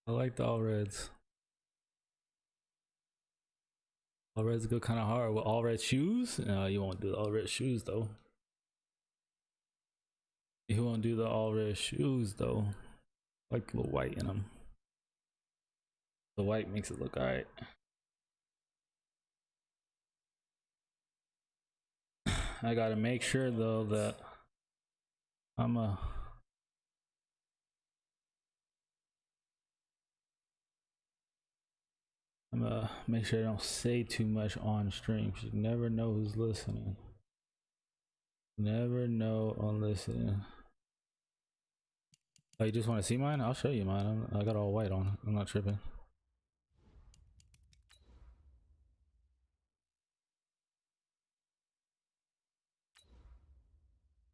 I like the all reds. All reds go kind of hard with all red shoes. No, you won't do the all red shoes though. You won't do the all red shoes though. Like a little white in them. The white makes it look alright. I gotta make sure though that I'm gonna make sure I don't say too much on stream. You never know who's listening. Never know on listening. Oh, you just want to see mine? I'll show you mine. I got all white on. I'm not tripping.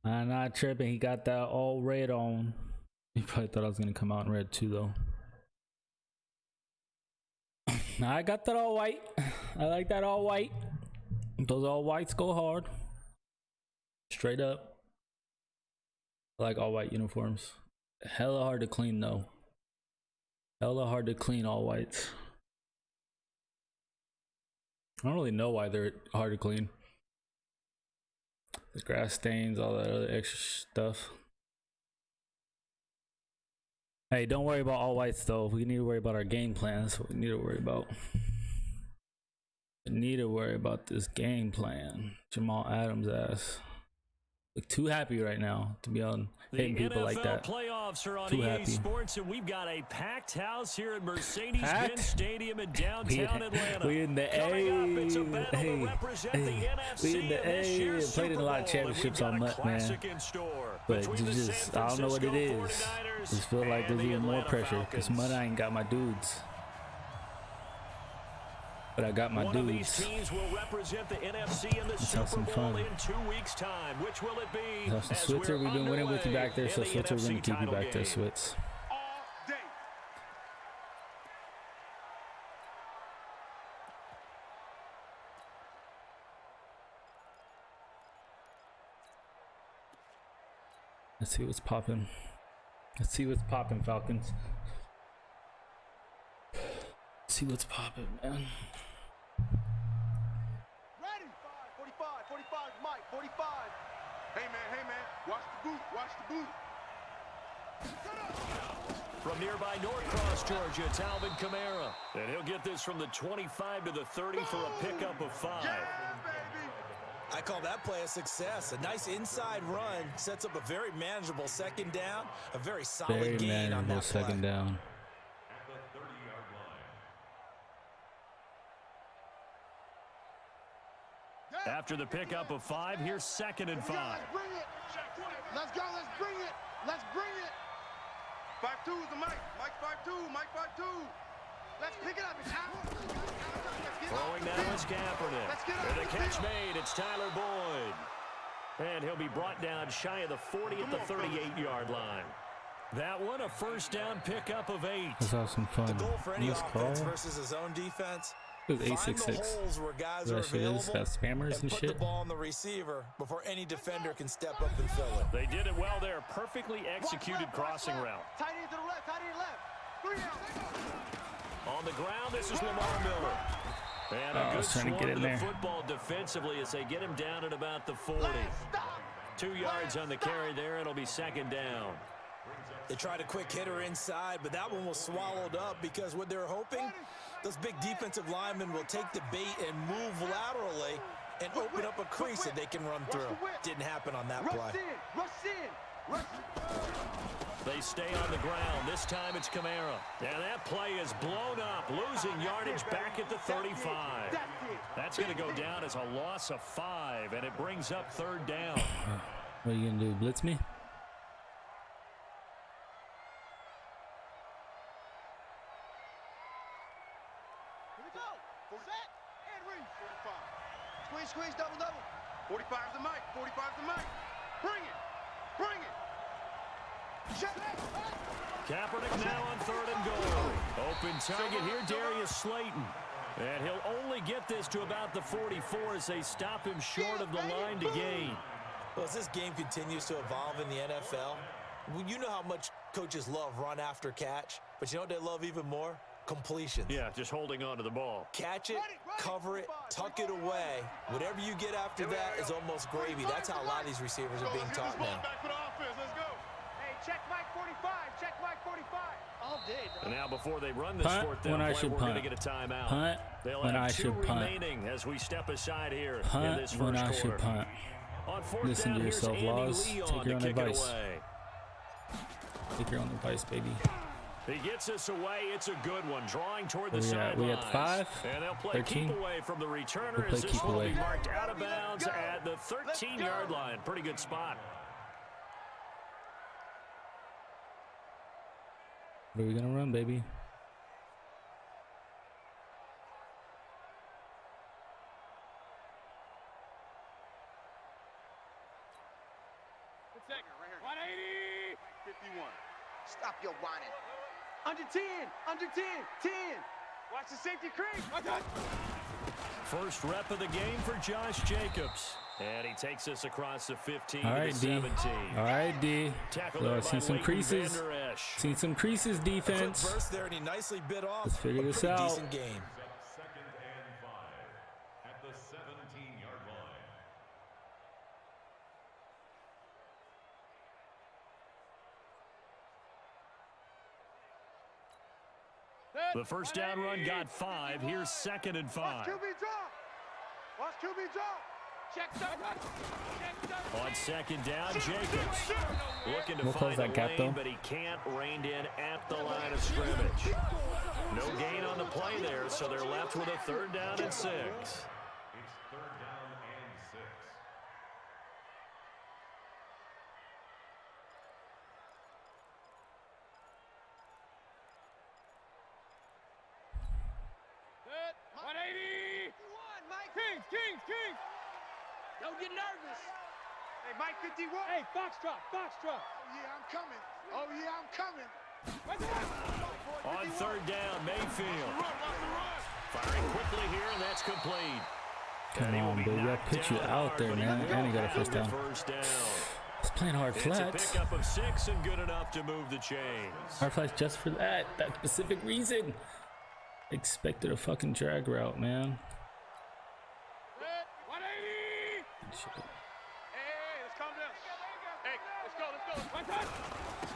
I'm not tripping. He got that all red on. He probably thought I was gonna come out in red too, though. I got that all white. I like that all white. Those all whites go hard. Straight up. I like all white uniforms. Hella hard to clean though. Hella hard to clean all whites. I don't really know why they're hard to clean. The grass stains, all that other extra stuff. Hey, don't worry about all whites though. We need to worry about our game plan. That's what we need to worry about. We need to worry about this game plan. Jamal Adams ass. Look too happy right now to be on hitting people NFL like that. Playoffs are on Too EA happy. Sports, and we've got a packed house here at Mercedes-Benz Stadium in downtown Atlanta. We in the A. We in the A. Played in a lot of championships on that, man. But just, I don't know what it is. Just feel like there's even more pressure because Money ain't got my dudes. But I got my dudes. These teams will represent the NFC in the Super Bowl in 2 weeks' time. Which will it be? Switzer, we've been winning with you back there, so Switzer, we're going to keep you back there, Switz. Let's see what's popping. Let's see what's popping, Falcons. Let's see what's popping, man. Ready? 45, 45, Mike, 45. Hey man, watch the boot, watch the boot. From nearby Norcross, Georgia, it's Alvin Kamara. And he'll get this from the 25 to the 30 for a pickup of 5. Yeah, baby. I call that play a success. A nice inside run sets up a very manageable second down, a very solid gain on that second play. down. After the pickup of 5, here's 2nd and 5. Let's bring it. Let's go, let's bring it. Let's bring it. 5-2 is the Mike. Mike 5-2, Mike 5-2. Let's pick it up. Throwing now is Kaepernick. And the catch made, it's Tyler Boyd. And he'll be brought down shy of the 40 at the 38-yard line. That one, a first down pickup of 8. Let's have some fun. The goal for any offense versus his own defense. It was 866. That shit is got spammers and put shit. The ball on the receiver before any defender can step up and fill it. They did it well there. Perfectly executed crossing route. Tight end to the left, tight end left. 3 out. On the ground, this is Lamar Miller. And a good swing to the football defensively as they get him down at about the 40. 2 yards on the carry there. It'll be 2nd down. They tried a quick hitter inside, but that one was swallowed up because what they're hoping, those big defensive linemen will take the bait and move laterally and open up a crease that they can run through. Didn't happen on that play. They stay on the ground. This time it's Kamara. And that play is blown up, losing yardage back at the 35. That's going to go down as a loss of 5, and it brings up 3rd down. What are you going to do, blitz me? Squeeze, double. 45's the Mike, 45's the Mike. Bring it. Kaepernick now on 3rd and goal. Open target here, Darius Slayton. And he'll only get this to about the 44 as they stop him short of the line to gain. Well, as this game continues to evolve in the NFL, you know how much Coaches love run after catch, but you know what they love even more? Completions. Yeah, just holding on to the ball. Catch it, cover it, tuck it away. Whatever you get after that is almost gravy. That's how a lot of these receivers are being taught now. Hey, check Mike 45. Check Mike 45. All day, dog. And now before they run this Punt fourth down when I play, should we're punt. going to get a timeout. Punt They'll when have I two should punt. remaining as we step aside here in Punt this when first I quarter. should punt. On fourth Listen down, to here's yourself, Andy Laws. Leon Take your own to kick it advice. away. Take your own advice, baby. He gets us away. It's a good one. Drawing toward the We sidelines. at 5, And they'll play 13. keep away from the returner We'll play as this keep one will away. be marked out of bounds at the 13-yard line. Pretty good spot. What are we gonna run, baby? Second, right here. 180. 51. Stop your whining. Under 10. Under 10. 10. Watch the safety creep. First rep of the game for Josh Jacobs. And he takes us across the 15 All to right, the D. 17. All right, D. Tackled So there I by seen some Leighton creases. Vander Esch. Seen some creases, Quick defense. burst there, and he nicely bit off. Let's figure a this pretty out. decent game. Second and 5 at the 17-yard line. The first down run got 5. Here's second and 5. Watch QB drop. Watch QB drop. Check up. On second down, Jacobs looking to We'll close find that a gap, lane, though. but he can't rein in at the line of scrimmage. No gain on the play there, so they're left with a third down and 6. It's third down and 6. Good. 180. Mike. Kings. Don't get nervous. Hey, Mike 51. Hey, Foxtrot. Oh, yeah, I'm coming. On third down, Mayfield. Firing quickly here, and that's complete. Come And he will on, be baby. I knocked put you down out hard, there, but he man. will And he got a have first the down. first down. It's playing hard It's a flats. pickup of 6 and good enough to move the chains. Hard flats just for that specific reason. Expected a fucking drag route, man. 180. Shit. Hey, let's calm down. Hey, let's go.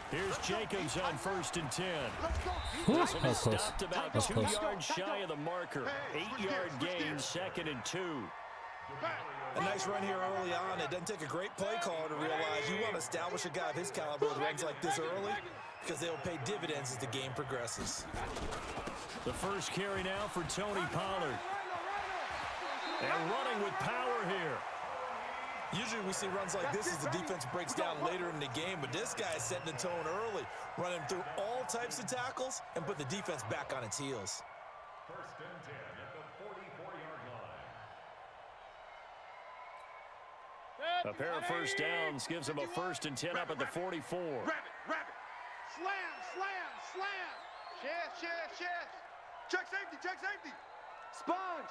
Here's Jacobs on first and 10. Whew, This that one was close. stopped about That was 2 close. yards shy of the marker. 8-yard gain, second and 2. A nice run here early on. It doesn't take a great play caller to realize you want to establish a guy of his caliber with runs like this early because they'll pay dividends as the game progresses. The first carry now for Tony Pollard. And running with power here. Usually we see runs like this as the defense breaks down later in the game, but this guy is setting the tone early, running through all types of tackles and put the defense back on its heels. First and 10 at the 44-yard line. A pair of first downs gives him a first and 10 up at the 44. Rabbit. Slam. Chest. Check safety. Sponge.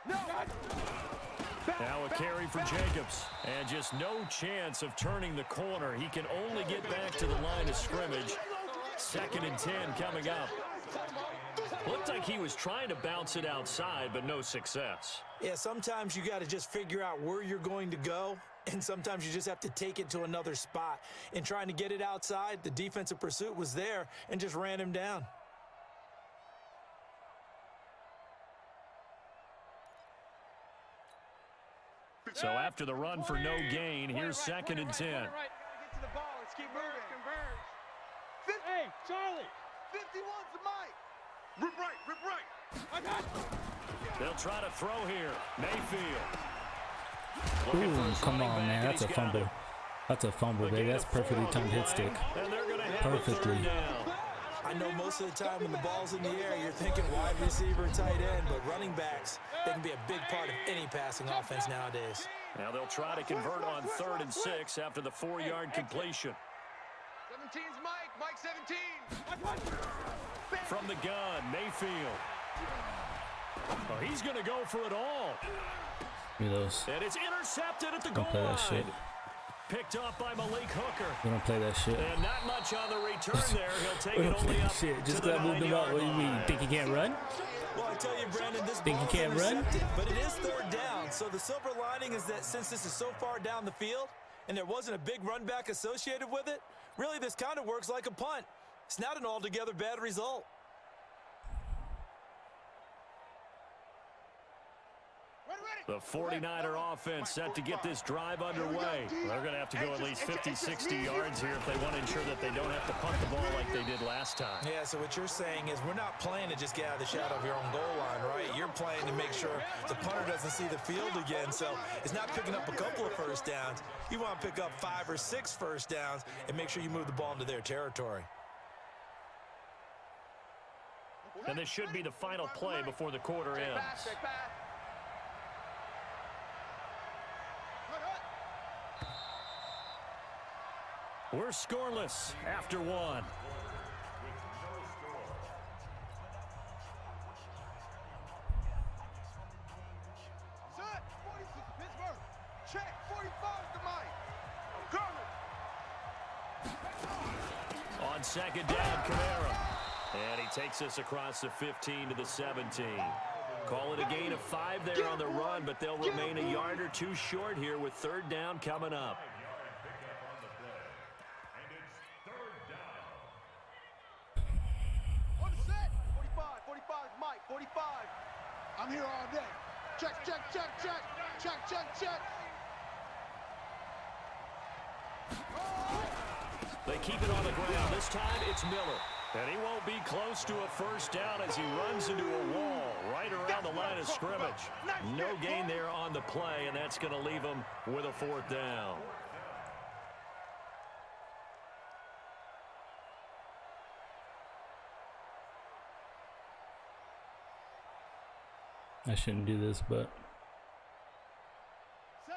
No. Now a carry for Jacobs. And just no chance of turning the corner. He can only get back to the line of scrimmage. Second and 10 coming up. Looked like he was trying to bounce it outside, but no success. Yeah, sometimes you got to just figure out where you're going to go, and sometimes you just have to take it to another spot. In trying to get it outside, the defensive pursuit was there and just ran him down. So after the run for no gain, here's second and 10. Get to the ball. Let's keep moving. Converge. Hey, Charlie. 51's the mic. Rip right. I got it. They'll try to throw here. Mayfield. Looking for Ooh, his come running on, back, man. and That's a he's got fumble. it. That's a fumble, baby. That's perfectly timed hit stick. And they're gonna have a Perfectly. third down. I know most of the time when the ball's in the air, you're thinking wide receiver, tight end, but running backs, they can be a big part of any passing offense nowadays. Now they'll try to convert on third and 6 after the 4-yard completion. 17's Mike 17. From the gun, Mayfield. Oh, he's going to go for it all. Give me those. And it's intercepted at the Don't goal play that shit. line. Picked off by Malik Hooker. We don't play that shit. And not much on the return there. He'll take it only up shit. Just to the because I moved him up. 9-yard What do you mean? line. Think he can't run? Well, I tell you, Brandon, this Think he ball's can't run? intercepted, but it is third down. So the silver lining is that since this is so far down the field and there wasn't a big run back associated with it, really this kind of works like a punt. It's not an altogether bad result. The 49er offense set to get this drive underway. They're going to have to go at least 50, 60 yards here if they want to ensure that they don't have to punt the ball like they did last time. Yeah, so what you're saying is we're not playing to just get out of the shadow of your own goal line, right? You're playing to make sure the punter doesn't see the field again. So it's not picking up a couple of first downs. You want to pick up 5 or 6 first downs and make sure you move the ball into their territory. And this should be the final play before the quarter ends. We're scoreless after one. Set, 46, Pittsburgh. Check, 45 to Mike. Cover. On second down, Kamara. And he takes us across the 15 to the 17. Call it a gain of 5 there on the run, but they'll remain a yard or two short here with third down coming up. On the set, 45, 45, Mike, 45. I'm here all day. Check, check, check, check. Check, check, check. They keep it on the ground. This time it's Miller. And he won't be close to a first down as he runs into a wall right around the line of scrimmage. No gain there on the play, and that's going to leave him with a fourth down. I shouldn't do this, but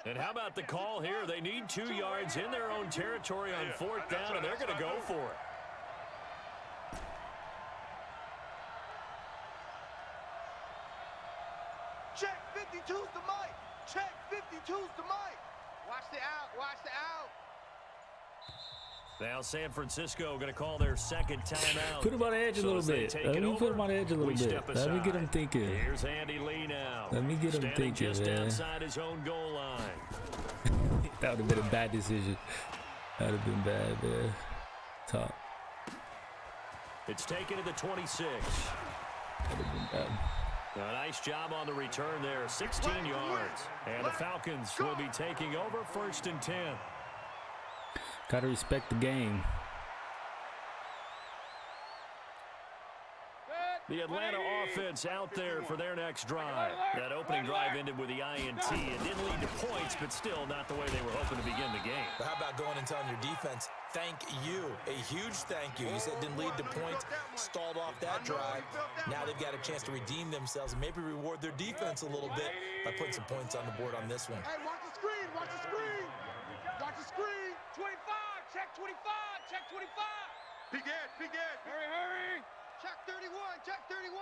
And how about the call here? They need 2 yards in their own territory on fourth down, and they're going to go for it. Check, 52's to Mike. Check, 52's to Mike. Watch the out, watch the out. Now San Francisco going to call their second timeout. put him on the edge a little bit. Let me put him on the edge a little bit. Let me get him thinking. Here's Andy Lee now. Let me get him Standing thinking, just man. outside his own goal line. That would have been a bad decision. That would have been bad, man. Top. It's taken to the 26. That would have been bad. A nice job on the return there, 16 yards. And the Falcons will be taking over first and 10. Gotta respect the game. The Atlanta offense out there for their next drive. That opening drive ended with the INT. It didn't lead to points, but still not the way they were hoping to begin the game. But how about going and telling your defense, thank you, a huge thank you. You said it didn't lead to points, stalled off that drive. Now they've got a chance to redeem themselves and maybe reward their defense a little bit by putting some points on the board on this one. Hey, watch the screen, watch the screen. Watch the screen. 25, check 25, check 25. Peek ahead, peek ahead. Hurry, hurry. Check 31, check 31.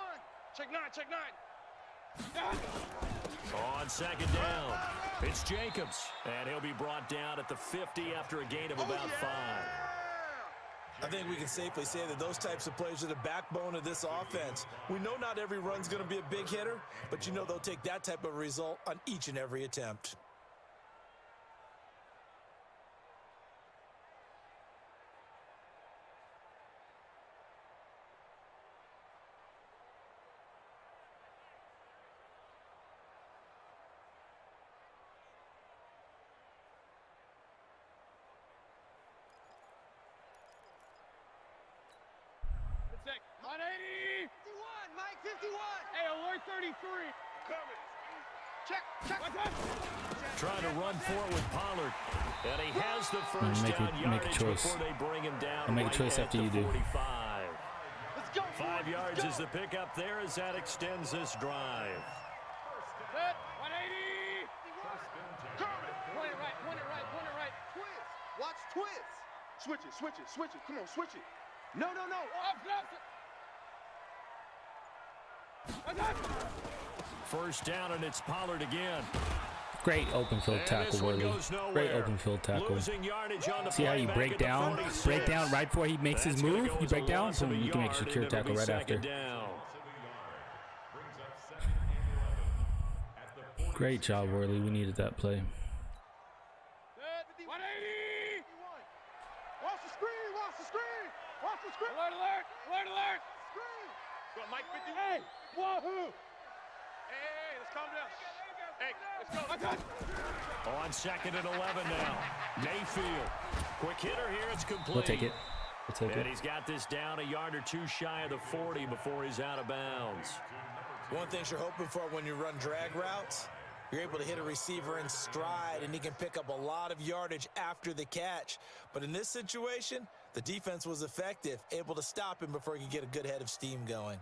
Check 9, check 9. On second down, it's Jacobs. And he'll be brought down at the 50 after a gain of about 5. I think we can safely say that those types of plays are the backbone of this offense. We know not every run's going to be a big hitter, but you know they'll take that type of result on each and every attempt. Check. 180. 51, Mike, 51. Hey, alert 33. Coming. Check, check. Trying to run forward with Pollard. And he has the first down yardage before they bring him down. I'll make a choice after you do. 45. Let's go. 5 yards is the pickup there as that extends this drive. Set. 180. Coming. Point it right, point it right, point it right. Twist. Watch twist. Switch it, switch it, switch it. Come on, switch it. No, no, no. First down, and it's Pollard again. Great open field tackle, Worley. Great open field tackle. See how you break down right before he makes his move? You break down, so you can make a secure tackle right after. Great job, Worley. We needed that play. 180. Watch the screen. Watch the screen. Watch the screen. Alert, alert. Alert, alert. Screen. Go, Mike 50. Hey, wahoo. Hey, let's calm down. Hey, let's go. I got you. On 2nd and 11 now. Mayfield. Quick hitter here. It's complete. We'll take it. We'll take it. And he's got this down a yard or two shy of the 40 before he's out of bounds. One thing you're hoping for when you run drag routes, you're able to hit a receiver in stride, and he can pick up a lot of yardage after the catch. But in this situation, the defense was effective, able to stop him before he could get a good head of steam going.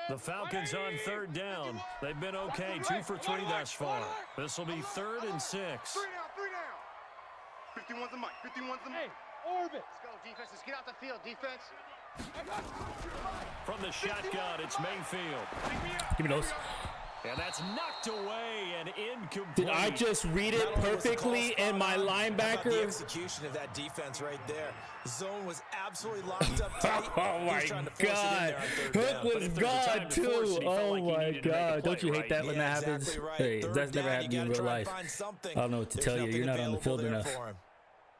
The Falcons on 3rd down. They've been okay, 2 for 3 thus far. This will be 3rd and 6. 3 down. 51's the mic. 51's the mic. Hey, orbit. Let's go, defense. Let's get out the field, defense. From the shotgun, it's Mayfield. Give me those. And that's knocked away and incomplete. Did I just read it perfectly and my linebacker? The execution of that defense right there. Zone was absolutely locked up tight. Oh my God. Hook was gone too. Oh my God. Don't you hate that when that happens? Exactly right. Hey, that's never happened in real life. I don't know what to tell you. You're not on the field enough.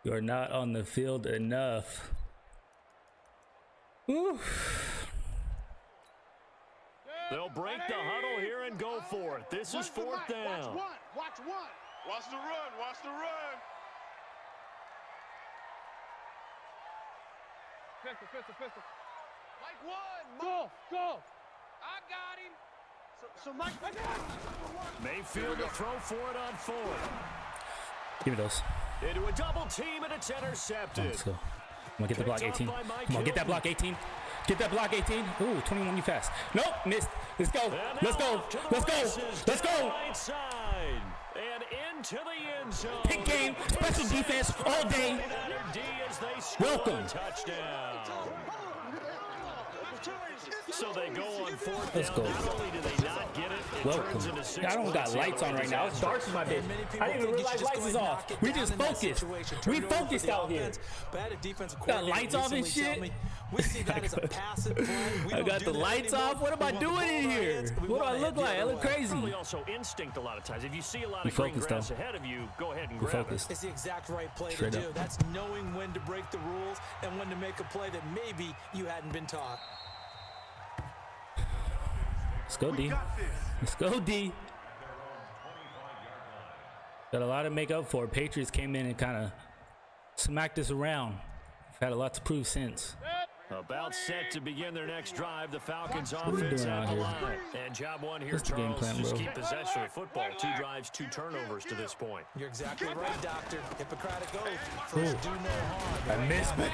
You are not on the field enough. Whew. They'll break the huddle here and go for it. This is 4th down. Watch one. Watch the run. Watch the run. Pistol. Mike one. Go. I got him. So Mike. Mayfield to throw for it on 4th. Give me those. Into a double team, and it's intercepted. Let's go. Come on, get the block 18. Come on, get that block 18. Get that block 18. Ooh, 21, you fast. Nope, missed. Let's go. Let's go. Let's go. Let's go. Right side and into the end zone. Pick game, special defense all day. Welcome. Touchdown. So they go on 4th Let's down. go. Not only do they not get it, it Welcome. turns into 6 I don't got points. lights on right now. It's dark in my bed. I didn't even realize lights is off. We just focused. We focused out here. Got lights off and shit. We see that as a passive play. I got the lights off. What am I doing in here? What do I look like? I look crazy. Probably also instinct a lot of times. If you see a lot We of green focused, grass though. ahead of you, go ahead and We grab focused. It's the exact right play Straight to do. up. That's knowing when to break the rules and when to make a play that maybe you hadn't been taught. Let's go, D. Let's go, D. Got a lot to make up for. Patriots came in and kind of smacked us around. Had a lot to prove since. About set to begin their next drive. The Falcons What are we offense doing at out the here? line. And job one here, What's the game Charles. plan, Just bro? keep possession of the football. 2 drives, 2 turnovers to this point. You're exactly right, Doctor. Hippocratic oath. First, do no harm. I missed me.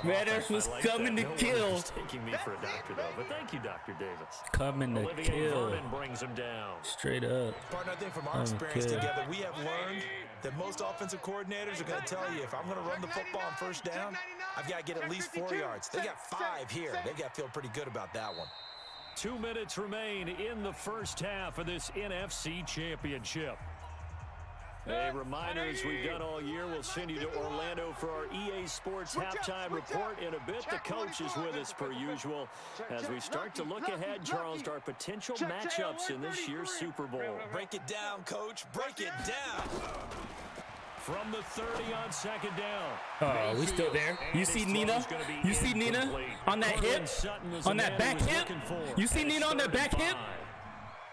Matters was I like coming that. to No one kill. was taking me for a doctor, though. But thank you, Dr. Davis. Coming to Olivier kill. Vernon brings him down. Straight up. Partner, I think from our experience together, we have learned that most offensive coordinators are going to tell you, if I'm going to run the football on 1st down, I've got to get at least 4 yards. They got 5 here. They've got to feel pretty good about that one. 2 minutes remain in the first half of this NFC Championship. A reminder, as we've done all year, we'll send you to Orlando for our EA Sports halftime report in a bit. The coach is with us per usual as we start to look ahead, Charles, to our potential matchups in this year's Super Bowl. Break it down, Coach. Break it down. From the 30 on 2nd down. Oh, we still there. You see Nina? You see Nina on that hip? On that back hip? You see Nina on that back hip?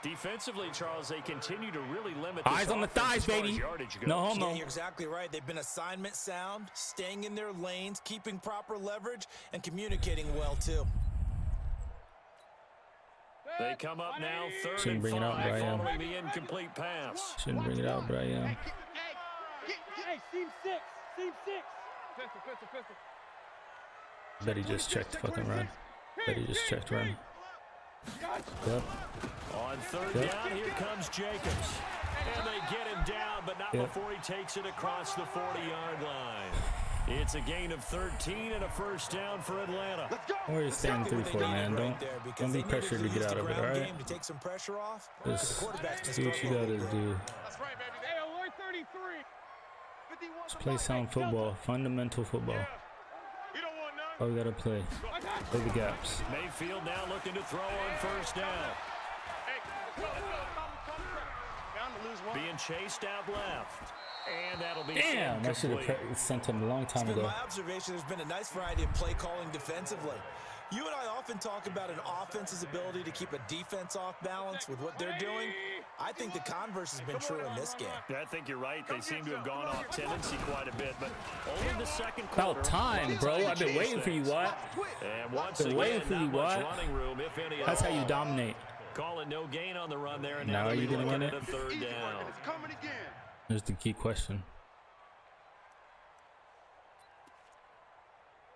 Defensively, Charles, they continue to really limit Eyes on the thighs, baby. No Yeah, homo. you're exactly right. They've been assignment sound, staying in their lanes, keeping proper leverage, and communicating well, too. They come up now, 3rd Shouldn't and bring it out, 5 Brian. following the incomplete pass. Shouldn't bring it out, but I am. Hey, seam 6. Pistol. Bet he just checked fucking run. Bet he just checked run. Yep. On 3rd Yep. down, here comes Jacobs. And they get him down, but not Yep. before he takes it across the 40-yard line. It's a gain of 13 and a first down for Atlanta. Where is stand 3-4, man? Don't be pressured to get out of it, all right? To take some pressure off. Just do what you gotta do. That's right, baby. They Let's play sound football, fundamental football. Oh, we gotta play the gaps. Mayfield now looking to throw on first down. Being chased out left. And that'll be damn, I should have sent him a long time ago. My observation, there's been a nice variety of play calling defensively. You and I often talk about an offense's ability to keep a defense off balance with what they're doing. I think the converse has been true in this game. Yeah, I think you're right. They seem to have gone off tendency quite a bit, but only in the second quarter. About time, bro. I've been waiting for you, Watt. And once been waiting for you, Watt. Running room, if any. That's how you dominate. Calling no gain on the run there, and now are you gonna run it? Third down. Here's the key question.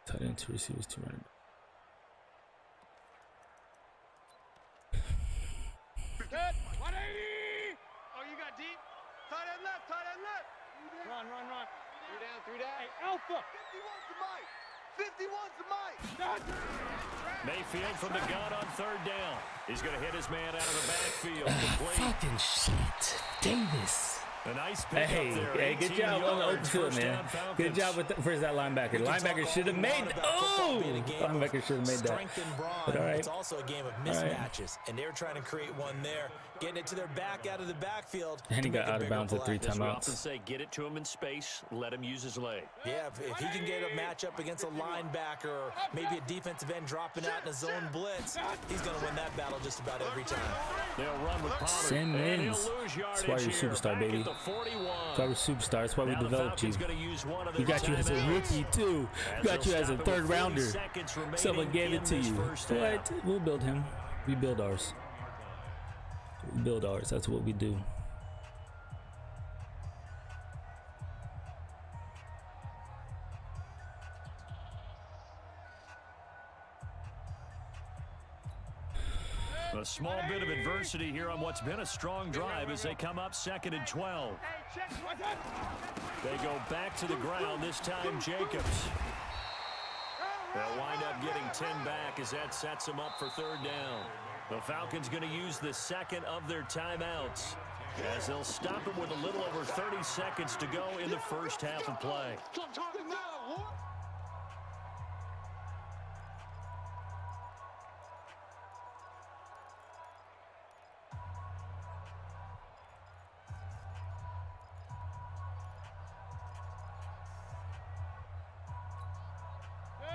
Tight end to receivers to run it. Good. 180. Oh, you got deep. Tight end left. Tight end left. Run. 3 down. Hey, Alpha. 51's the mic. 51's the mic. Mayfield from the gun on third down. He's going to hit his man out of the backfield. Fucking shit. Davis. A nice pick hey, good job on the open field, man. Good job with where's that linebacker? Linebacker should have made. Oh, linebacker should have made that. But all right. It's also a game of mismatches, and they're trying to create one there, getting it to their back out of the backfield. And he got out of bounds at 3 timeouts. Say, get it to him in space, let him use his leg. Yeah, if he can get a matchup against a linebacker or maybe a defensive end dropping out in a zone blitz, he's going to win that battle just about every time. They'll run with Pollard. Send wins. That's why you're a superstar, baby. That's why we're superstars. That's why we developed you. We got you as a rookie too. We got you as a third rounder. Someone gave it to you. What? We'll build him. We build ours. We build ours. That's what we do. A small bit of adversity here on what's been a strong drive as they come up 2nd and 12. They go back to the ground, this time Jacobs. They'll wind up getting 10 back as that sets them up for third down. The Falcons going to use the second of their timeouts as they'll stop them with a little over 30 seconds to go in the first half of play.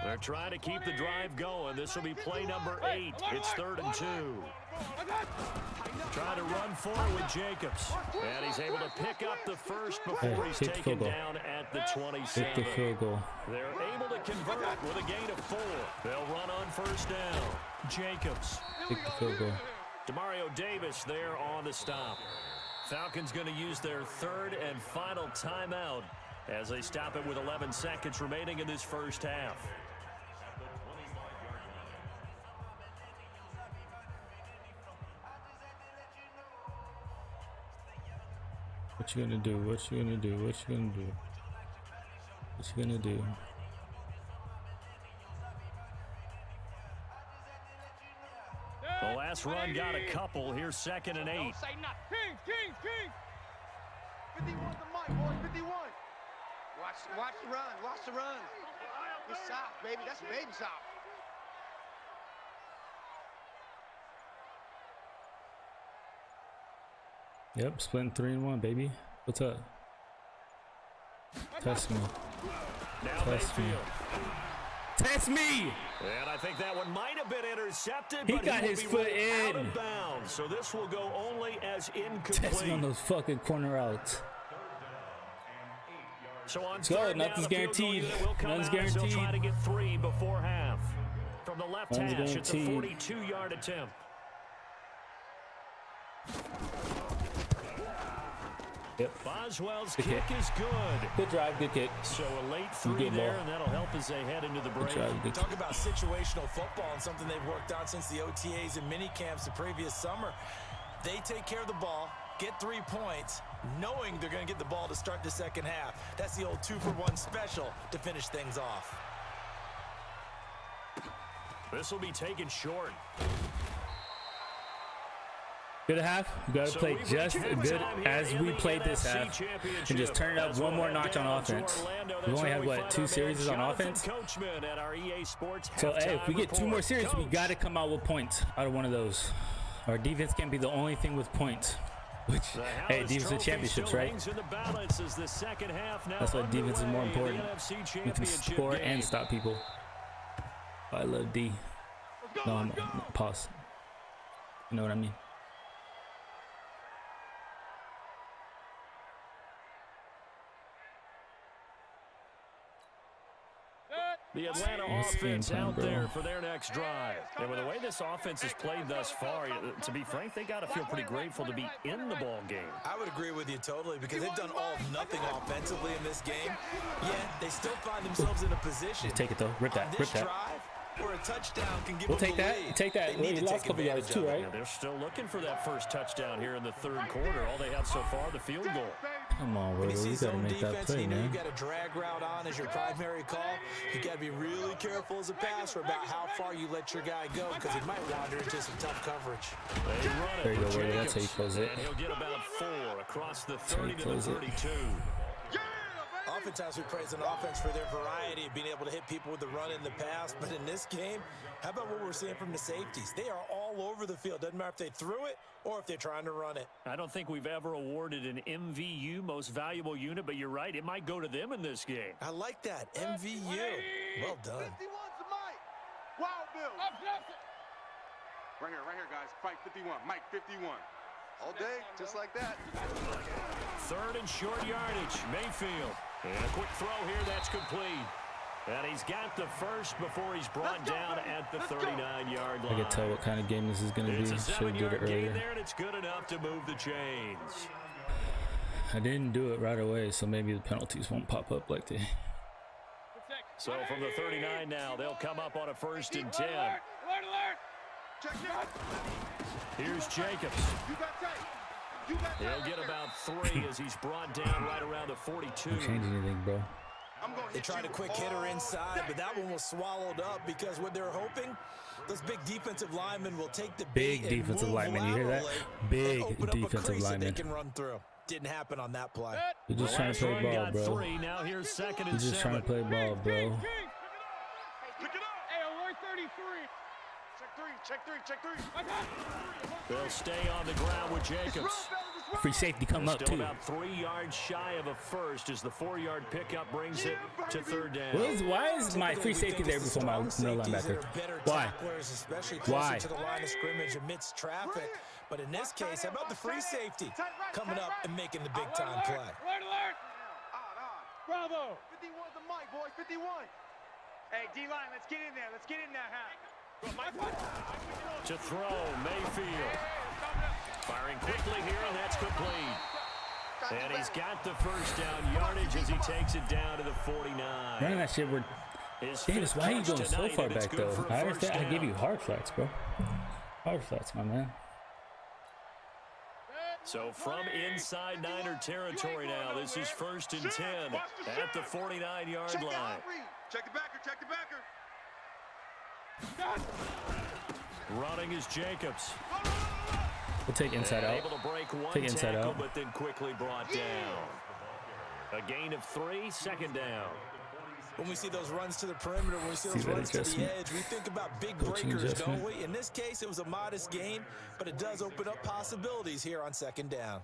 They're trying to keep the drive going. This will be play number 8. It's 3rd and 2. Trying to run forward with Jacobs. And he's able to pick up the first before he's taken down at the 27. Hit the field goal. They're able to convert with a gain of 4. They'll run on first down. Jacobs. Hit the field goal. Demario Davis there on the stop. Falcons going to use their 3rd and final timeout as they stop it with 11 seconds remaining in this first half. What you gonna do? What you gonna do? What you gonna do? What you gonna do? The last run got a couple. Here's 2nd and 8. Don't say nothing. King. 51's the mic, boys. 51. Watch the run. Watch the run. Good stop, baby. That's a baby stop. Yep, splitting 3 and 1, baby. What's up? Test me. Test me. Test me! And I think that one might have been intercepted. He got his foot in. Out of bounds, so this will go only as incomplete. Test me on those fucking corner outs. So on go, nothing's guaranteed. Nothing's guaranteed. Try to get 3 before half. From the left hash, it's a 42-yard attempt. Yep. Boswell's good kick is good. Good drive, good kick. So a late 3 there, and that'll help as they head into the break. Talk about situational football and something they've worked on since the OTAs and mini camps the previous summer. They take care of the ball, get 3 points, knowing they're going to get the ball to start the second half. That's the old 2-for-1 special to finish things off. This will be taken short. Good half. You got to play just good as we played this half and just turn it up one more notch on offense. We've only had, what, 2 series on offense? So, hey, if we get 2 more series, we got to come out with points out of one of those. Our defense can't be the only thing with points. Which, hey, defensive championships, right? That's why defense is more important. We can score and stop people. I love D. No, I'm pause. You know what I mean? The Atlanta offense out there for their next drive. And with the way this offense has played thus far, to be frank, they got to feel pretty grateful to be in the ball game. I would agree with you totally because they've done all nothing offensively in this game, yet they still find themselves in a position. Just take it, though. Rip that. Rip that. Where a touchdown can give we'll them take the that. lead. Take that. They need to last take couple yards too, right? Yeah, they're still looking for that first touchdown here in the third quarter. All they have so far, the field goal. Come on, bro. You gotta make that play, man. You got a drag route on as your primary call. You got to be really careful as a passer about how far you let your guy go because he might wander into some tough coverage. They run it. There you go, Willie. That's how you close it. And he'll get about 4 across the 30 to the 32. Oftentimes we praise an offense for their variety of being able to hit people with the run in the pass, but in this game, how about what we're seeing from the safeties? They are all over the field. Doesn't matter if they threw it or if they're trying to run it. I don't think we've ever awarded an MVU, most valuable unit, but you're right. It might go to them in this game. I like that. MVU. Well done. 51's the Mike. Wild Bill. Right here, guys. Fight 51. Mike 51. All day, just like that. Third and short yardage. Mayfield. And a quick throw here. That's complete. And he's got the first before he's brought down at the 39-yard line. I can tell what kind of game this is going to be. It's a Should have did it 7-yard gain earlier. there, and it's good enough to move the chains. I didn't do it right away, so maybe the penalties won't pop up like they. So from the 39 now, they'll come up on a 1st and 10. Here's Jacobs. He'll get about 3 as he's brought down right around the 42. Don't change anything, bro. They tried a quick hitter inside, but that one was swallowed up because what they're hoping, those big defensive linemen will take the Big defensive lineman, you hear that? Big defensive lineman. They can run through. Didn't happen on that play. You're just trying to play ball, bro. 3. Now here's 2nd and You're just 7. trying to play ball, bro. Pick it up. Hey, alert 33. Check three. They'll stay on the ground with Jacobs. Free safety come up, Still too. about 3 yards shy of a first as the 4-yard pickup brings it to 3rd down. Why is my free safety there before my middle linebacker? Why? Especially Why? to the line of scrimmage amidst traffic. But in this case, how about the free safety coming up and making the big time play? Alert. Bravo. 51's the Mike, boys. 51. Hey, D-line, let's get in there. Let's get in there, huh? To throw, Mayfield. Firing quickly here, and that's complete. And he's got the 1st down yardage as he takes it down to the 49. Running that shit, we're. Davis, why are you going so far back, though? I understand. I give you hard flats, bro. Hard flats, my man. So from inside Niner territory now, this is 1st and 10 at the 49-yard line. Check the backer. Running is Jacobs. We'll take inside out. Able to break one Take inside tackle, out. but then quickly brought down. A gain of 3, 2nd down. When we see those runs to the perimeter, when we see those runs to the edge, we think about big breakers, don't we? In this case, it was a modest gain, but it does open up possibilities here on 2nd down.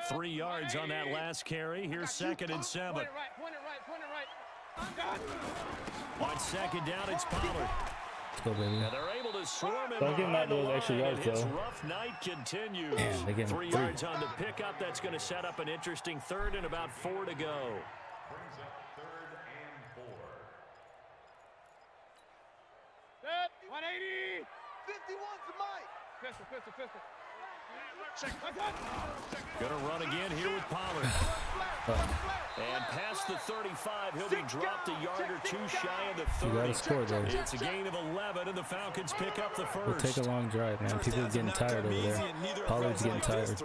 Three yards on that last carry. Here's 2nd and 7. Point it right. On 2nd down, it's Pollard. Let's go, baby. And they're able to swarm him. Don't give him out those extra yards, His though. rough night continues. Man, they gave him 3 yards on the pickup. That's going to set up an interesting 3rd and about 4 to go. Brings up 3rd and 4. Set. 180. 51's the Mike. Pistol. Gonna run again here with Pollard. And past the 35, he'll be dropped a yard or two shy of the 30. You gotta score there. It's a gain of 11, and the Falcons pick up the first. We'll take a long drive, man. People are getting tired over there. Pollard's getting tired.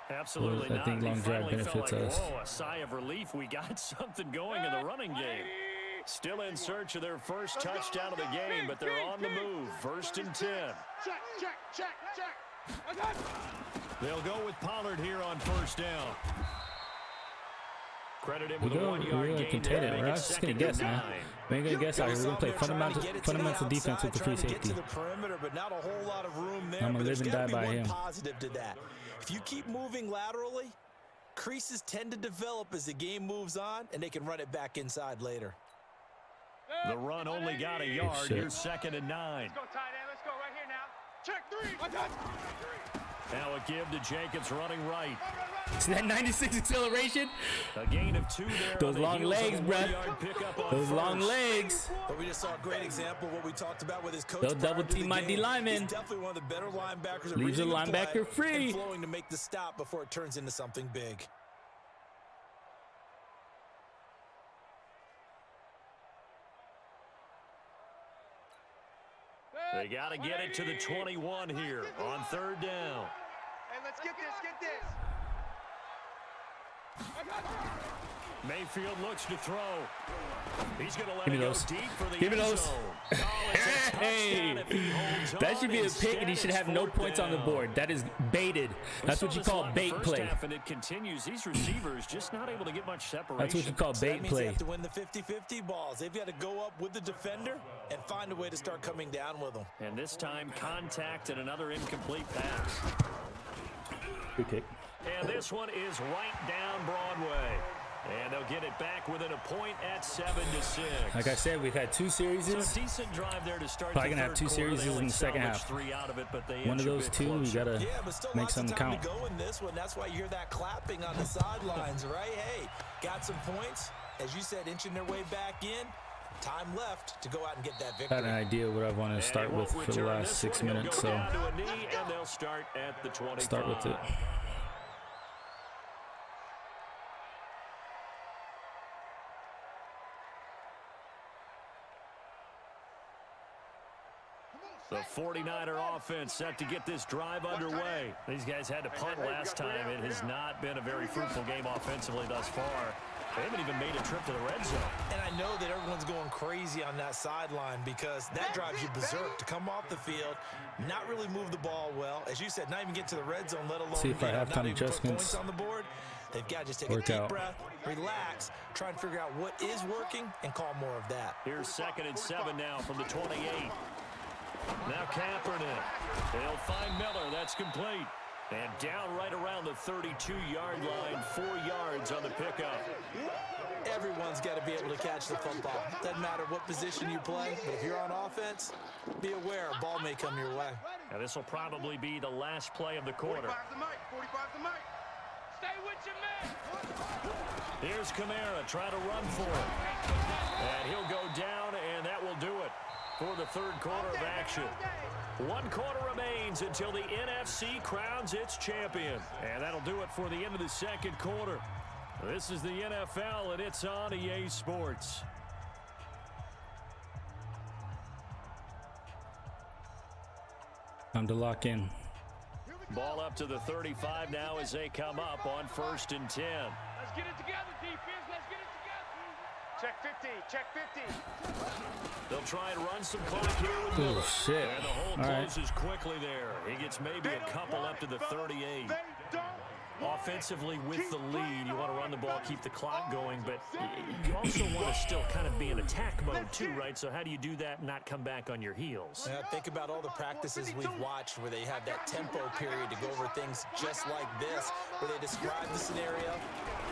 Absolutely I not. think long drive benefits us. Whoa, a sigh of relief. We got something going in the running game. Still in search of their first touchdown of the game, but they're on the move. 1st and 10. They'll go with Pollard here on 1st down. Credit him with a 1-yard gain. We're not just gonna guess, man. We ain't gonna guess out here. We're gonna play fundamental defense with the free safety. I'm gonna live and die by him. If you keep moving laterally, creases tend to develop as the game moves on, and they can run it back inside later. The run only got a yard. Here's 2nd and 9. Let's go, tight end. Let's go right here now. Check 3. Now a give to Jacobs running right. See that 96 acceleration? A gain of 2 there. Those long legs, bruh. Those long legs. But we just saw a great example of what we talked about with his coach. They'll double team my D lineman. He's definitely one of the better linebackers. Leaves a linebacker free. And flowing to make the stop before it turns into something big. They got to get it to the 21 here on 3rd down. Hey, let's get this, Mayfield looks to throw. He's going to let Give me it go those. deep for the Give me end those. zone. Oh, it's a Hey, touchdown if he holds that on. should be a pick, and he should have no Instead, points on the board. That is baited. That's what you call bait play. And it continues. These receivers just not able to get much separation. That's what you call So that bait means they play. have to win the 50-50 balls. They've got to go up with the defender and find a way to start coming down with them. And this time, contact and another incomplete pass. Good kick. And this one is right down Broadway. And they'll get it back within a point at 7-6. Like I said, we've had 2 series. So a decent drive there to start. Probably gonna have 2 series in the second half. 3 out of it, but they One of those 2, we gotta make something count. To go in this one. That's why you hear that clapping on the sidelines, right? Hey, got some points. As you said, inching their way back in. Time left to go out and get that victory. I had an idea what I want to start with for the last 6 minutes, so start at the 25. Start with it. The 49er offense set to get this drive underway. These guys had to punt last time. It has not been a very fruitful game offensively thus far. They haven't even made a trip to the red zone. And I know that everyone's going crazy on that sideline because that drives you berserk to come off the field, not really move the ball well. As you said, not even get to the red zone, let alone see if I have time not even put adjustments. points on the board. They've got to just take a deep breath, relax, try and figure out what is working, and call more of that. Here's 2nd and 7 now from the 28. Now Kaepernick. They'll find Miller. That's complete. And down right around the 32-yard line, 4 yards on the pickup. Everyone's got to be able to catch the football. Doesn't matter what position you play, but if you're on offense, be aware a ball may come your way. Now this will probably be the last play of the quarter. 45 the mic. 45 the mic. Stay with your man. Here's Kamara trying to run for it. And he'll go down, and that will do it for the 3rd quarter of action. 1 quarter remains until the NFC crowns its champion. And that'll do it for the end of the 2nd quarter. This is the NFL, and it's on EA Sports. Time to lock in. Ball up to the 35 now as they come up on 1st and 10. Let's get it together, defense. Let's get it together. Check 50. Check 50. They'll try and run some clock here with Miller. Oh, shit. And the hole All right. closes quickly there. He gets maybe a couple up to the 38. Offensively with the lead, you want to run the ball, keep the clock going, but you also want to still kind of be in attack mode too, right? So how do you do that and not come back on your heels? Think about all the practices we've watched where they have that tempo period to go over things just like this, where they describe the scenario,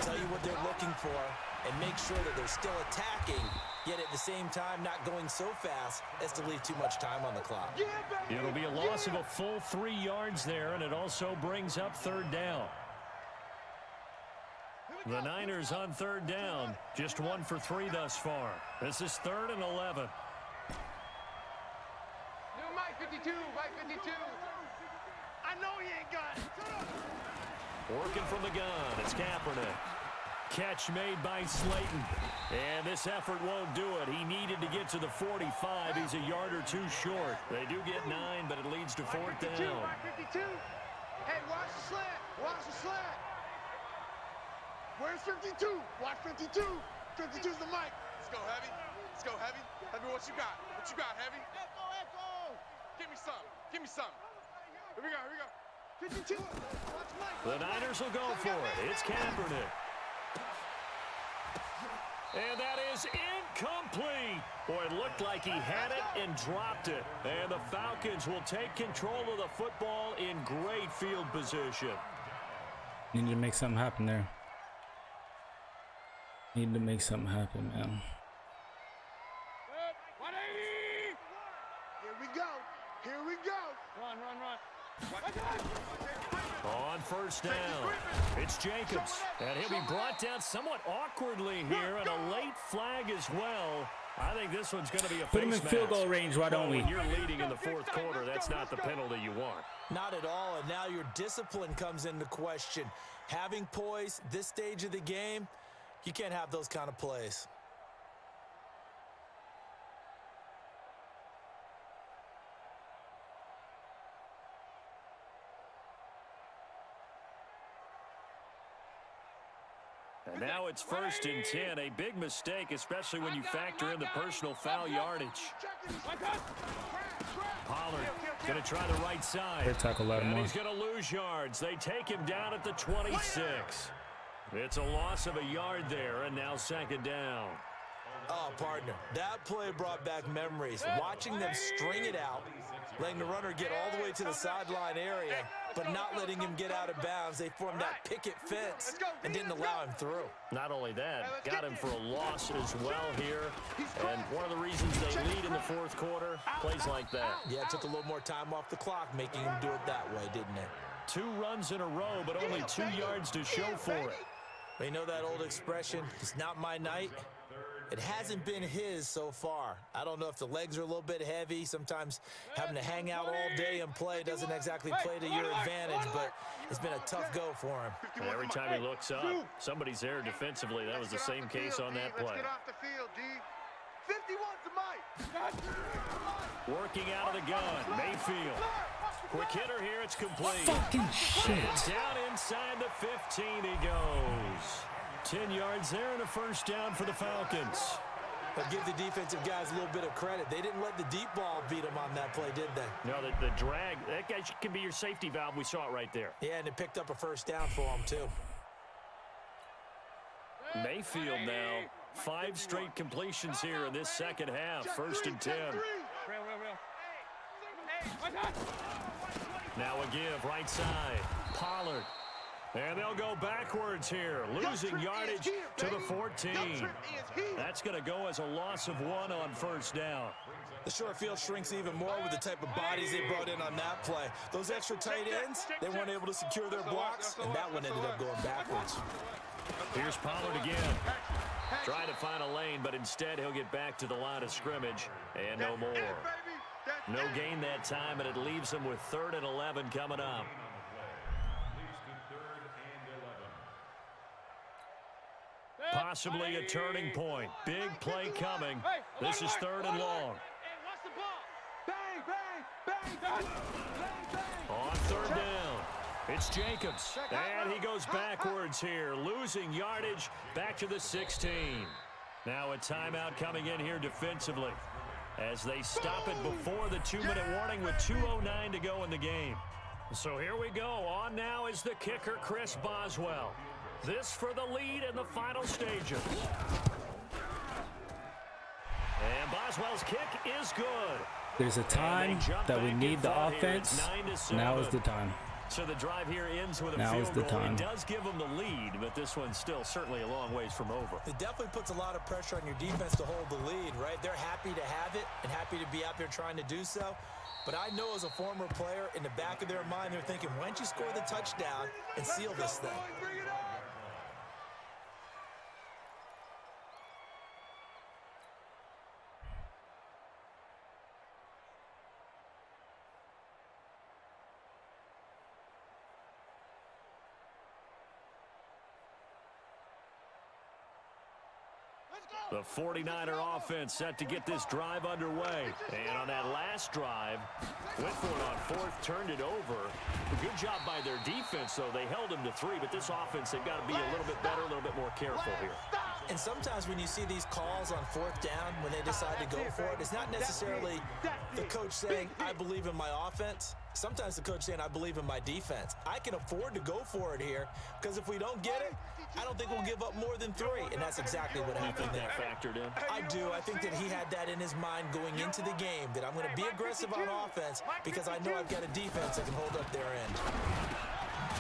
tell you what they're looking for, and make sure that they're still attacking, yet at the same time not going so fast as to leave too much time on the clock. It'll be a loss of a full 3 yards there, and it also brings up 3rd down. The Niners on 3rd down, just 1 for 3 thus far. This is 3rd and 11. New Mike 52, Mike 52. I know he ain't Working from the gun, it's Kaepernick. Catch made by Slayton. And this effort won't do it. He needed to get to the 45. He's a yard or two short. They do get 9, but it leads to 4th down. 52. Hey, watch the slant. Watch the slant. Where's 52? Watch 52. 52's the mic. Let's go, Heavy. Let's go, Heavy. Heavy, what you got? What you got, Heavy? Echo. Give me some. Give me some. Here we go. Here we go. 52. Watch Mike. The Niners will go for it. It's Kaepernick. And that is incomplete. Boy, it looked like he had it and dropped it. And the Falcons will take control of the football in great field position. Need to make something happen there. Need to make something happen, man. 180. Here we go. Here we go. Run. On 1st down, it's Jacobs. And he'll be brought down somewhat awkwardly here, and a late flag as well. I think this one's going to be a Put him in face field goal mask. range, why don't we? When you're leading in the 4th quarter, that's not the penalty you want. Not at all, and now your discipline comes into question. Having poise this stage of the game, you can't have those kind of plays. And now it's 1st and 10. A big mistake, especially when you factor in the personal foul yardage. Pollard going to try the right side. Fair tackle, And Lattimore. he's going to lose yards. They take him down at the 26. It's a loss of a yard there, and now 2nd down. Oh, partner, that play brought back memories. Watching them string it out, letting the runner get all the way to the sideline area, but not letting him get out of bounds. They formed that picket fence and didn't allow him through. Not only that, got him for a loss as well here. And one of the reasons they lead in the 4th quarter, plays like that. Yeah, it took a little more time off the clock, making him do it that way, didn't it? 2 runs in a row, but only 2 yards to show for it. Well, you know that old expression, it's not my night? It hasn't been his so far. I don't know if the legs are a little bit heavy. Sometimes having to hang out all day and play doesn't exactly play to your advantage, but it's been a tough go for him. And every time he looks up, somebody's there defensively. That was the same case on that play. Let's get off the field, D. 51's the mic. Working out of the gun, Mayfield. Quick hitter here, it's complete. Fucking shit. Down inside the 15 he goes. 10 yards there and a 1st down for the Falcons. But give the defensive guys a little bit of credit. They didn't let the deep ball beat them on that play, did they? No, the drag, that guy can be your safety valve. We saw it right there. Yeah, and it picked up a 1st down for them, too. Mayfield now, 5 straight completions here in this 2nd half. 1st and 10. Now a give, right side. Pollard. And they'll go backwards here, losing yardage to the 14. That's going to go as a loss of 1 on 1st down. The short field shrinks even more with the type of bodies they brought in on that play. Those extra tight ends, they weren't able to secure their blocks, and that one ended up going backwards. Here's Pollard again. Trying to find a lane, but instead he'll get back to the line of scrimmage, and no more. No gain that time, and it leaves them with 3rd and 11 coming up. Possibly a turning point. Big play coming. This is 3rd and long. On 3rd down, it's Jacobs. And he goes backwards here, losing yardage back to the 16. Now a timeout coming in here defensively as they stop it before the 2-minute warning with 2:09 to go in the game. So here we go. On now is the kicker, Chris Boswell. This for the lead in the final stages. And Boswell's kick is good. There's a time that we need the offense. Now is the time. So the drive here ends with a Now is field the goal. time. It does give them the lead, but this one's still certainly a long ways from over. It definitely puts a lot of pressure on your defense to hold the lead, right? They're happy to have it and happy to be out there trying to do so. But I know as a former player, in the back of their mind, they're thinking, why don't you score the touchdown and seal this thing? The 49er offense set to get this drive underway. And on that last drive, went for it on fourth, turned it over. A good job by their defense, though. They held them to 3, but this offense, they've got to be a little bit better, a little bit more careful here. And sometimes when you see these calls on fourth down, when they decide to go for it, it's not necessarily the coach saying, I believe in my offense. Sometimes the coach saying, I believe in my defense. I can afford to go for it here because if we don't get it, I don't think we'll give up more than 3. And that's exactly what happened there. That factored in? I do. I think that he had that in his mind going into the game, that I'm going to be aggressive on offense because I know I've got a defense that can hold up their end.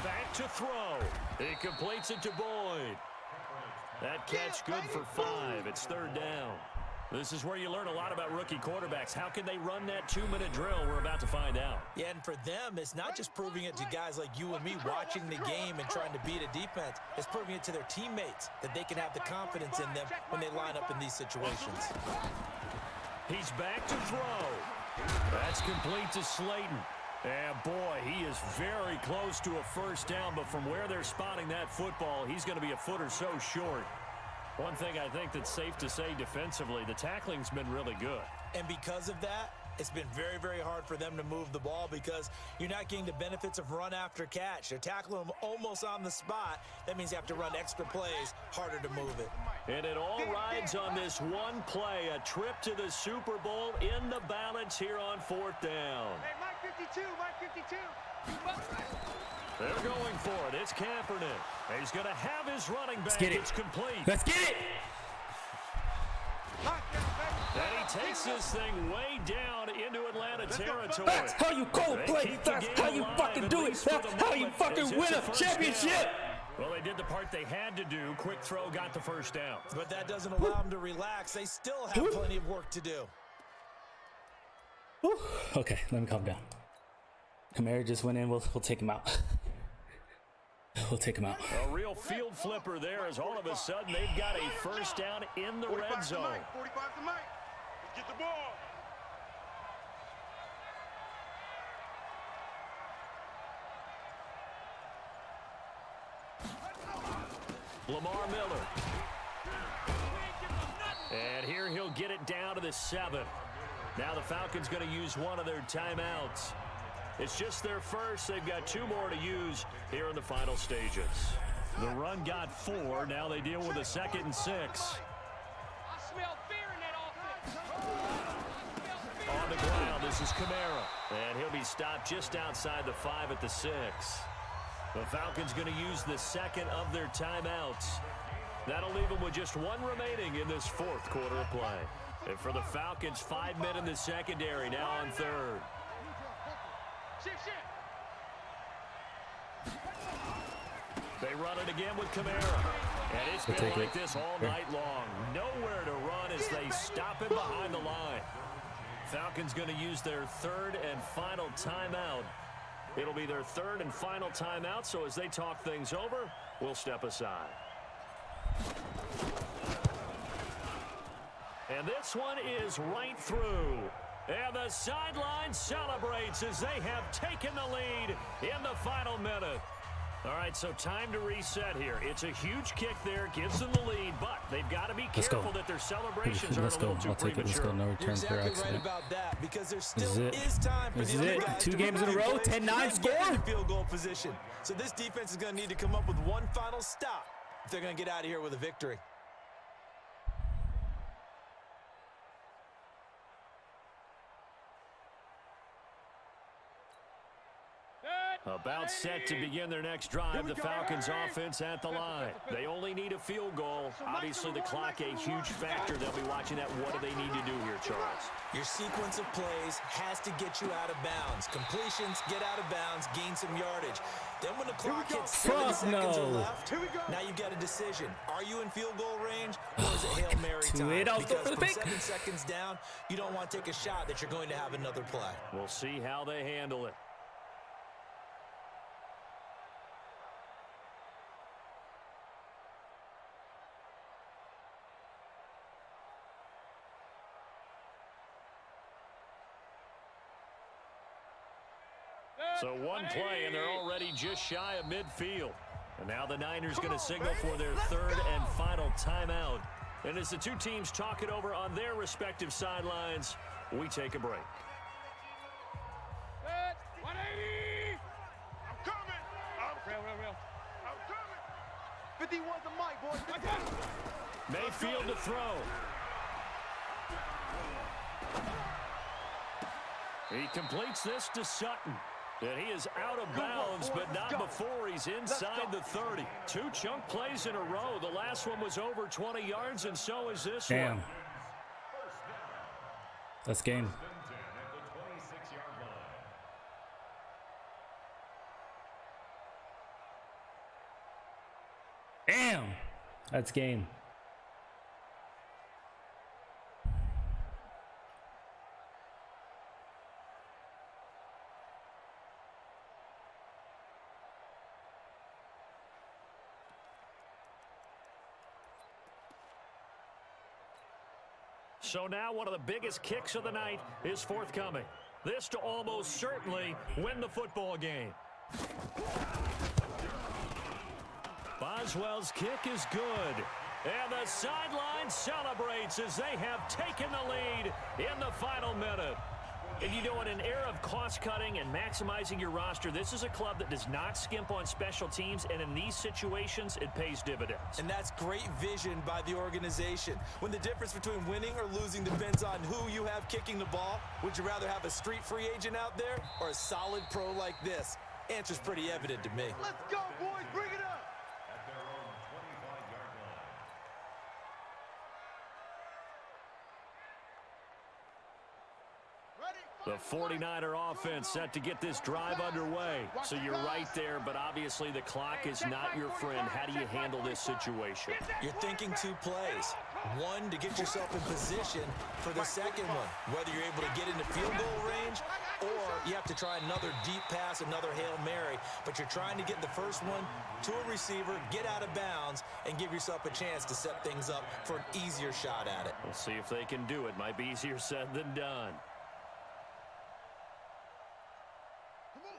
Back to throw. He completes it to Boyd. That catch good for 5. It's third down. This is where you learn a lot about rookie quarterbacks. How can they run that 2-minute drill? We're about to find out. Yeah, and for them, it's not just proving it to guys like you and me watching the game and trying to beat a defense. It's proving it to their teammates that they can have the confidence in them when they line up in these situations. He's back to throw. That's complete to Slayton. And boy, he is very close to a first down, but from where they're spotting that football, he's going to be a foot or so short. One thing I think that's safe to say defensively, the tackling's been really good. And because of that, it's been very, very hard for them to move the ball because you're not getting the benefits of run after catch. They're tackling them almost on the spot. That means you have to run extra plays, harder to move it. And it all rides on this one play, a trip to the Super Bowl in the balance here on fourth down. Hey, Mike 52, Mike 52. They're going for it. It's Kaepernick. He's going to have his running back. Let's get it. It's complete. Let's get it. And he takes this thing way down into Atlanta territory. That's how you play. That's how you fucking do it. That's how you fucking win a championship. Well, they did the part they had to do. Quick throw got the first down. But that doesn't allow them to relax. They still have plenty of work to do. Whew. Okay, let me calm down. Kamara just went in. We'll take him out. We'll take him out. A real field flipper there as all of a sudden they've got a first down in the red zone. 45 to Mike. Let's get the ball. Lamar Miller. And here he'll get it down to the 7. Now the Falcons going to use one of their timeouts. It's just their first. They've got 2 more to use here in the final stages. The run got 4. Now they deal with a 2nd and 6. I smell fear in that offense. On the ground, this is Kamara. And he'll be stopped just outside the 5 at the 6. The Falcons going to use the 2nd of their timeouts. That'll leave them with just 1 remaining in this 4th quarter of play. And for the Falcons, 5 men in the secondary, now on 3rd. They run it again with Kamara. And it's been like this all night long. Nowhere to run as they stop him behind the line. Falcons going to use their 3rd and final timeout. It'll be their 3rd and final timeout, so as they talk things over, we'll step aside. And this one is right through. And the sideline celebrates as they have taken the lead in the final minute. All right, so time to reset here. It's a huge kick there, gives them the lead, but they've got to be careful that their celebrations are a little too premature. Let's go. No return You're exactly for accident. right about that because there still is time for This the is other it. guys 2 to games in a run row, plays 10-9 and score. get in field goal position. So this defense is going to need to come up with one final stop if they're going to get out of here with a victory. About set to begin their next drive, the Falcons offense at the line. They only need a field goal. Obviously, the clock a huge factor. They'll be watching that. What do they need to do here, Charles? Your sequence of plays has to get you out of bounds. Completions, get out of bounds, gain some yardage. Then when the clock hits 7 seconds or left, now you've got a decision. Are you in field goal range or is it Hail Mary time? Because from 7 seconds down, you don't want to take a shot that you're going to have another play. We'll see how they handle it. So one play, and they're already just shy of midfield. And now the Niners going to signal for their 3rd and final timeout. And as the two teams talk it over on their respective sidelines, we take a break. 180! I'm coming! Real. I'm coming! 51's the mic, boys. Mayfield to throw. He completes this to Sutton. And he is out of bounds, but not before he's inside the 30. 2 chunk plays in a row. The last one was over 20 yards, and so is this one. Damn. That's game. Damn. That's game. So now one of the biggest kicks of the night is forthcoming. This to almost certainly win the football game. Boswell's kick is good. And the sideline celebrates as they have taken the lead in the final minute. And you know, in an era of cost-cutting and maximizing your roster, this is a club that does not skimp on special teams, and in these situations, it pays dividends. And that's great vision by the organization. When the difference between winning or losing depends on who you have kicking the ball, would you rather have a street free agent out there or a solid pro like this? Answer's pretty evident to me. Let's go, boys. Bring it up. At their own 25-yard line. The 49er offense set to get this drive underway. So you're right there, but obviously the clock is not your friend. How do you handle this situation? You're thinking 2 plays. One, to get yourself in position for the second one, whether you're able to get into field goal range or you have to try another deep pass, another Hail Mary, but you're trying to get the first one to a receiver, get out of bounds, and give yourself a chance to set things up for an easier shot at it. We'll see if they can do it. Might be easier said than done.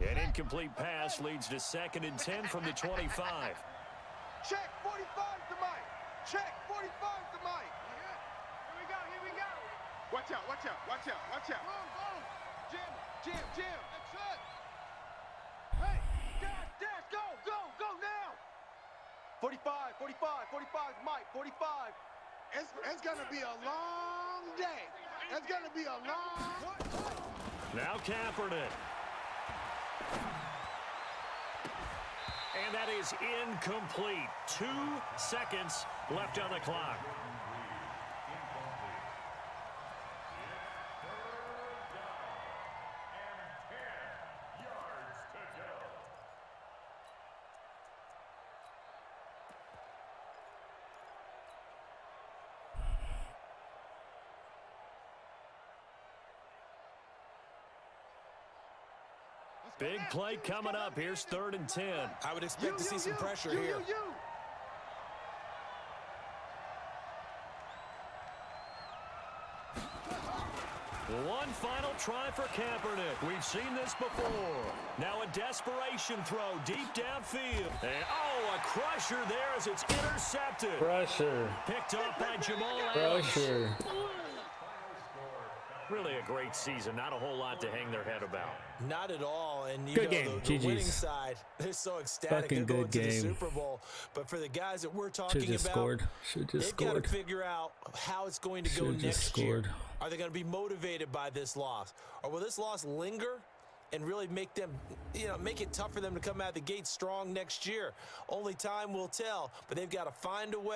An incomplete pass leads to 2nd and 10 from the 25. Check 45's the mic. Check 45's the mic. Here we go. Watch out. Boom. Jim. That's it. Hey, dash, go now. 45's mic, 45. It's gonna be a long day. It's gonna be a long. Now Kaepernick. And that is incomplete. 2 seconds left on the clock. Big play coming up. Here's 3rd and 10. I would expect to see some pressure here. One final try for Kaepernick. We've seen this before. Now a desperation throw deep downfield. And a crusher there as it's intercepted. Pressure. Picked up by Jamal Adams. Pressure. Really a great season. Not a whole lot to hang their head about. Not at all. And you good know, game. the GG's. winning side, they're so ecstatic Fucking they're going good to the game. Super Bowl. But for the guys that we're talking Should just about, scored. Should just they've got scored. to figure out how it's going to go Should've just next year. scored. Are they going to be motivated by this loss? Or will this loss linger and really make them, make it tough for them to come out of the gate strong next year? Only time will tell, but they've got to find a way